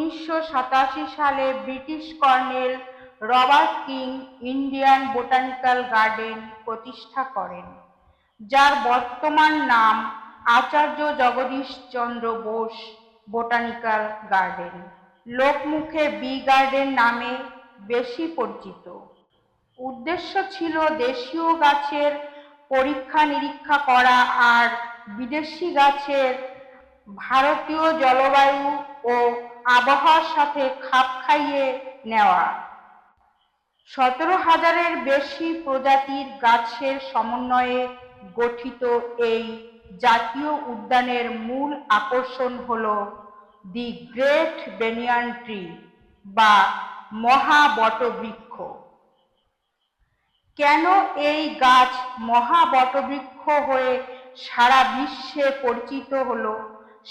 1987 সালে British colonel Robert king Indian botanical garden প্রতিষ্ঠা করেন, যার বর্তমান নাম আচার্য জগদীশ চন্দ্র বোস বোটানিক্যাল গার্ডেন। লোকমুখে বি গার্ডেন নামে বেশি পরিচিত। উদ্দেশ্য ছিল দেশীয় গাছের পরীক্ষা নিরীক্ষা করা আর বিদেশি গাছের ভারতীয় জলবায়ু ও আবহাওয়ার সাথে খাপ খাইয়ে নেওয়া। 17,000-এর বেশি প্রজাতির গাছের সমন্বয়ে গঠিত এই জাতীয় উদ্যানের মূল আকর্ষণ হল দি গ্রেট বেনিয়ান ট্রি বা মহা বটবৃক্ষ। কেন এই গাছ মহা বটবৃক্ষ হয়ে সারা বিশ্বে পরিচিত হলো,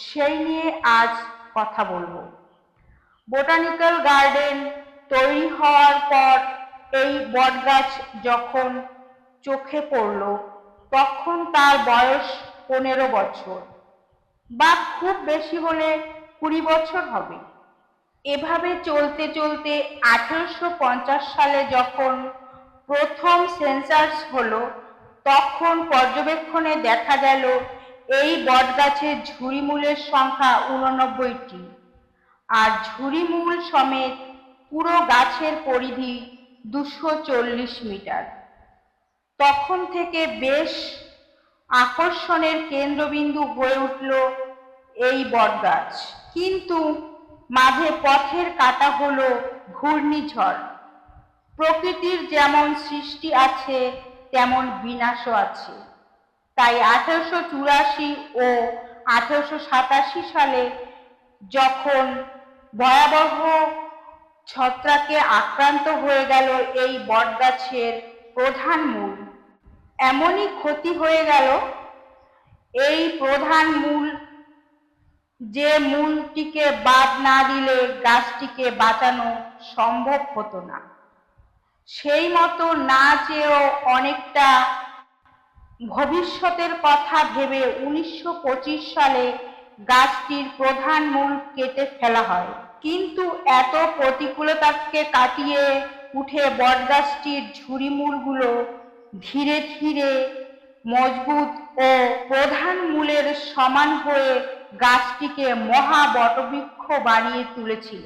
সেই নিয়ে আজ কথা বলবো। বোটানিক্যাল গার্ডেন তৈরি হওয়ার পর এই বটগাছ যখন চোখে পড়ল, তখন তার বয়স 15 বছর বা খুব বেশি হলে 20 বছর হবে। এভাবে চলতে চলতে 1850 সালে যখন প্রথম সেন্সাস হলো, তখন পর্যবেক্ষণে দেখা গেল এই বটগাছের ঝুড়িমূলের সংখ্যা 89টি, আর ঝুড়িমূল সমেত পুরো গাছের পরিধি 240 মিটার। তখন থেকে বেশ আকর্ষণের কেন্দ্রবিন্দু হয়ে উঠল এই বটগাছ। কিন্তু মাঝে পথের কাঁটা হলো ঘূর্ণিঝড়। প্রকৃতির যেমন সৃষ্টি আছে তেমন বিনাশও আছে। তাই 1884 ও 1887 সালে যখন ভয়াবহ ছত্রাকে আক্রান্ত হয়ে গেল এই বটগাছের প্রধান মূল, এমনই ক্ষতি হয়ে গেল এই প্রধান মূল, যে মূলটিকে বাদ না দিলে গাছটিকে বাঁচানো সম্ভব হতো না। সেই মতো না চেয়েও অনেকটা ভবিষ্যতের কথা ভেবে 1925 সালে গাছটির প্রধান মূল কেটে ফেলা হয়। কিন্তু এত প্রতিকূলতাকে কাটিয়ে উঠে বটগাছটির ঝুড়িমূলগুলো ধীরে ধীরে মজবুত ও প্রধান মূলের সমান হয়ে গাছটিকে মহা বটবৃক্ষ বানিয়ে তুলেছিল।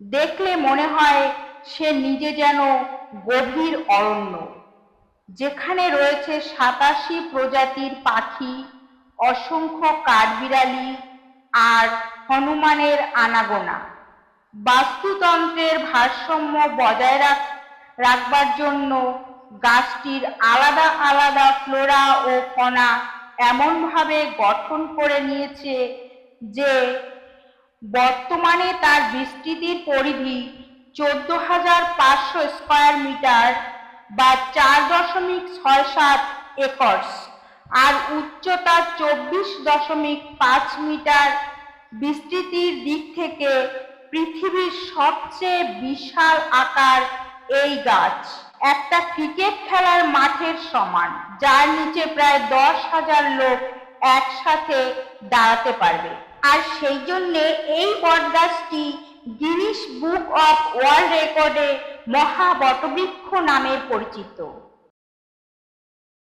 দেখলে মনে হয় সে নিজে যেন গভীর অরণ্য, যেখানে রয়েছে 87 প্রজাতির পাখি, অসংখ্য কাঠবিড়ালি আর হনুমানের আনাগোনা। বাস্তুতন্ত্রের ভারসাম্য বজায় রাখবার জন্য গাছটির আলাদা আলাদা ফ্লোরা ও ফনা এমনভাবে গঠন করে নিয়েছে যে বর্তমানে তার বিস্তৃতির পরিধি 14,500 স্কয়ার মিটার বা 4.67 একর আর উচ্চতা 24.5 মিটার। বিস্তৃতির দিক থেকে পৃথিবীর সবচেয়ে বিশাল আকার এই গাছ একটা ক্রিকেট খেলার মাঠের সমান, যার নিচে প্রায় 10,000 লোক একসাথে দাঁড়াতে পারবে। আর সেই জন্যে এই বটগাছটি গিনিস বুক অফ ওয়ার্ল্ড রেকর্ডে মহা বটবৃক্ষ নামে পরিচিত।